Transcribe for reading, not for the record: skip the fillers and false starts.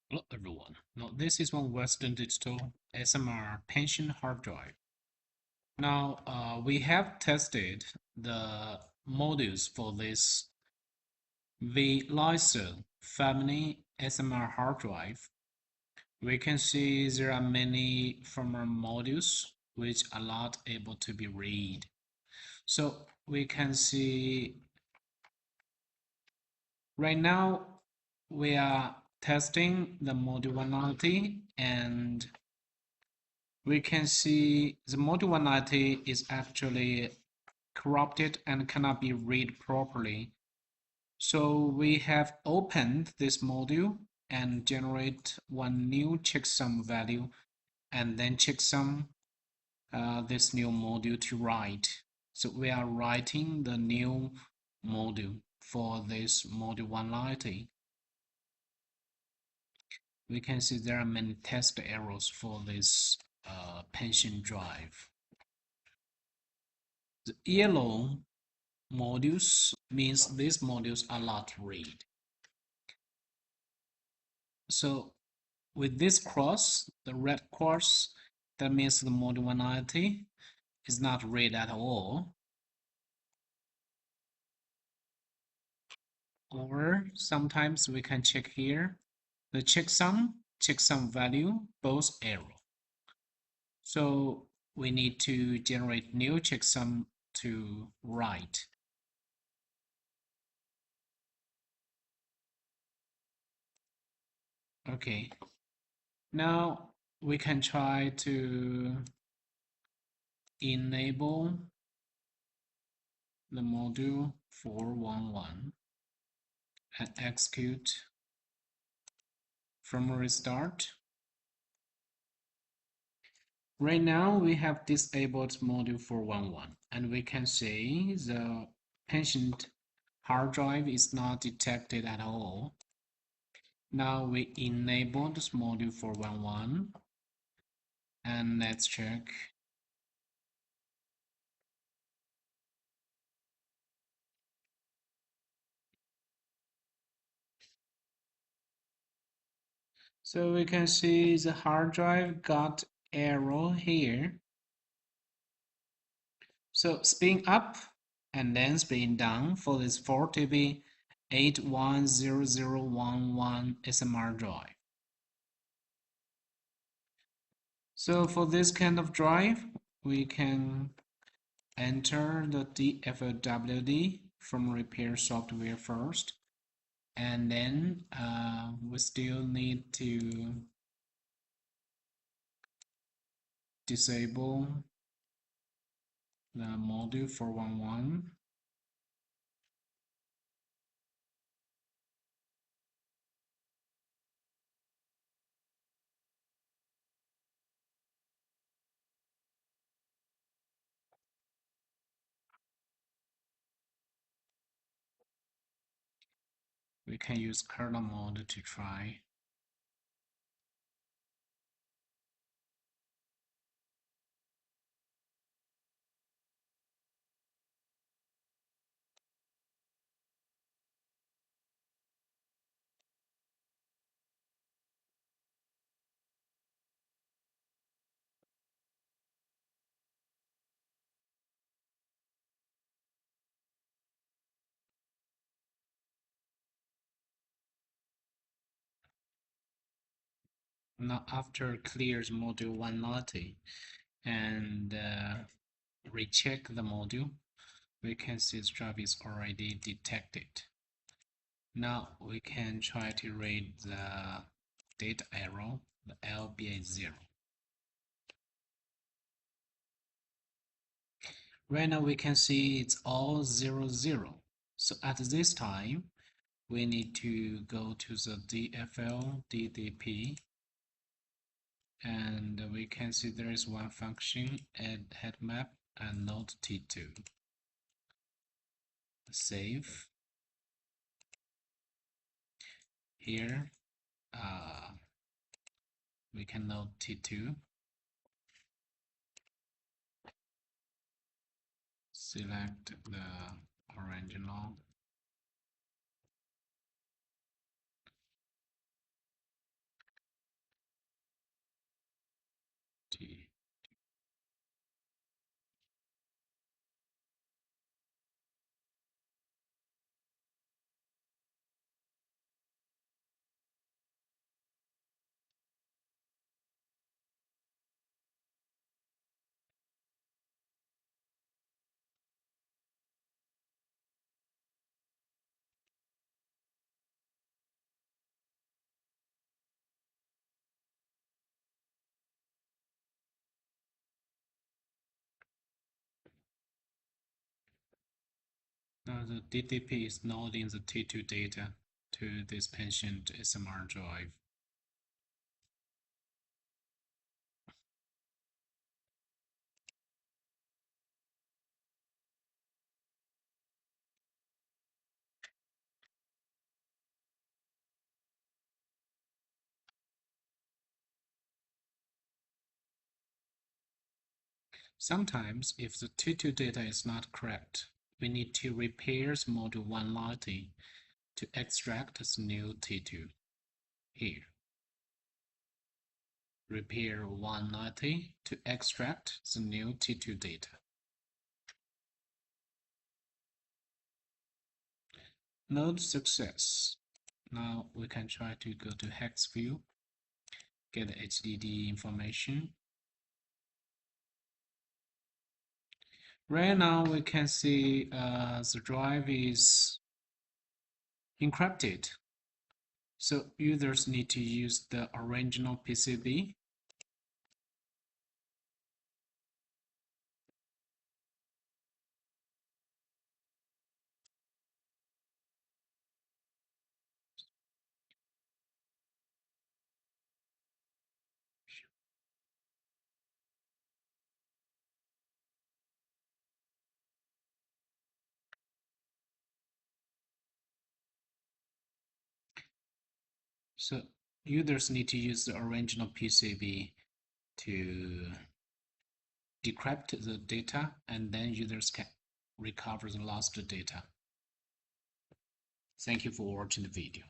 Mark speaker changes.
Speaker 1: Hello everyone. Now this is one Western Digital SMR pension hard drive. Now we have tested the modules for this V-Lyser family SMR hard drive. We can see there are many firmware modules which are not able to be read. So we can see right now we are testing the module 190 and we can see the module 190 is actually corrupted and cannot be read properly. So we have opened this module and generate one new checksum value and then checksum this new module to write. So we are writing the new module for this module 190. We can see there are many test errors for this pension drive. The yellow modules means these modules are not read. So with this cross, the red cross, that means the module 190 is not read at all. Or sometimes we can check here the checksum value, both error. So we need to generate new checksum to write. Okay, now we can try to enable the module 411 and execute from restart. Right now we have disabled module 411 and we can see the patient hard drive is not detected at all. Now we enable this module 411 and let's check. So we can see the hard drive got error here. So spin up and then spin down for this 4TB 810011 SMR drive. So for this kind of drive, we can enter the DWF from repair software first, and then we still need to disable the module 411. We can use kernel mode to try. Now after clears module 190 and recheck the module, we can see the drive is already detected. Now we can try to read the data arrow, the LBA0. Right now we can see it's all 00. So at this time, we need to go to the DFL DDP and we can see there is one function add head map and node T2. Save. Here we can node T2. Select the original. Now the DTP is loading the T2 data to this patient SMR drive. Sometimes, if the T2 data is not correct, we need to repair the module 190 to extract the new T2. Here, repair 190 to extract the new T2 data. Node success. Now we can try to go to hex view, get HDD information. Right now we can see the drive is encrypted. So users need to use the original PCB. So users need to use the original PCB to decrypt the data, and then users can recover the lost data. Thank you for watching the video.